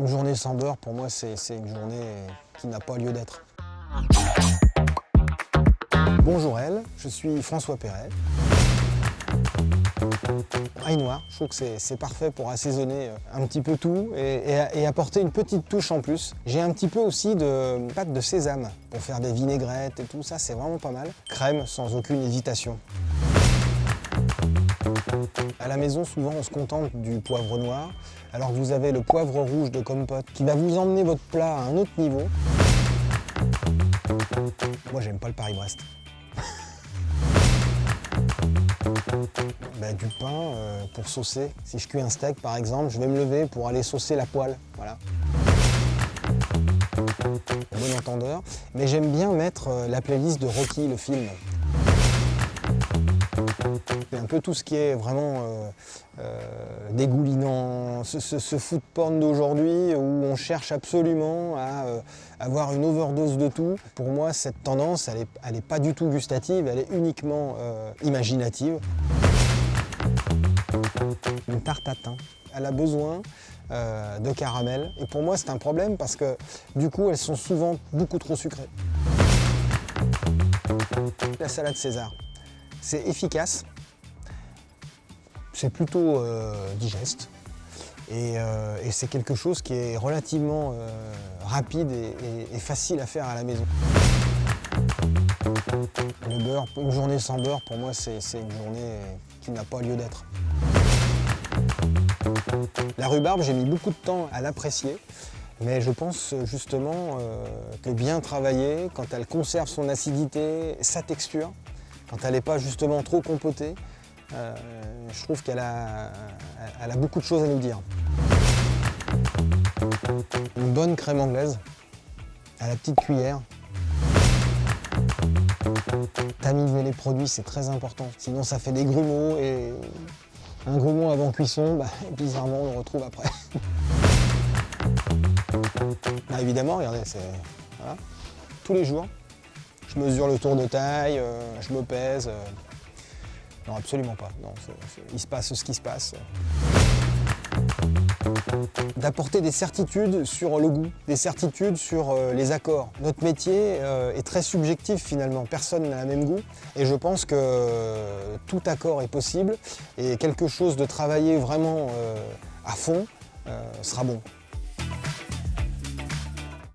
Une journée sans beurre, pour moi, c'est une journée qui n'a pas lieu d'être. Bonjour elle, je suis François Perret. Ail noir, je trouve que c'est parfait pour assaisonner un petit peu tout et apporter une petite touche en plus. J'ai un petit peu aussi de pâte de sésame pour faire des vinaigrettes et tout ça, c'est vraiment pas mal. Crème sans aucune hésitation. À la maison, souvent, on se contente du poivre noir, alors que vous avez le poivre rouge de Compote qui va vous emmener votre plat à un autre niveau. Moi, j'aime pas le Paris-Brest. Du pain pour saucer. Si je cuis un steak, par exemple, je vais me lever pour aller saucer la poêle. Voilà. Bon entendeur. Mais j'aime bien mettre la playlist de Rocky, le film. C'est un peu tout ce qui est vraiment dégoulinant, ce food porn d'aujourd'hui où on cherche absolument à avoir une overdose de tout. Pour moi, cette tendance, elle est pas du tout gustative, elle est uniquement imaginative. Une tarte à thym, elle a besoin de caramel. Et pour moi, c'est un problème parce que du coup, elles sont souvent beaucoup trop sucrées. La salade César. C'est efficace, c'est plutôt digeste et c'est quelque chose qui est relativement rapide et facile à faire à la maison. Le beurre, une journée sans beurre, pour moi, c'est une journée qui n'a pas lieu d'être. La rhubarbe, j'ai mis beaucoup de temps à l'apprécier, mais je pense justement que bien travaillée, quand elle conserve son acidité, sa texture, quand elle n'est pas justement trop compotée, je trouve qu'elle a beaucoup de choses à nous dire. Une bonne crème anglaise, à la petite cuillère. Tamiser les produits, c'est très important, sinon ça fait des grumeaux et un grumeau avant cuisson, bizarrement on le retrouve après. Évidemment, regardez, c'est voilà, tous les jours. Je mesure le tour de taille, je me pèse. Non, absolument pas. Non, il se passe ce qui se passe. D'apporter des certitudes sur le goût, des certitudes sur les accords. Notre métier est très subjectif finalement, personne n'a le même goût et je pense que tout accord est possible et quelque chose de travaillé vraiment à fond sera bon.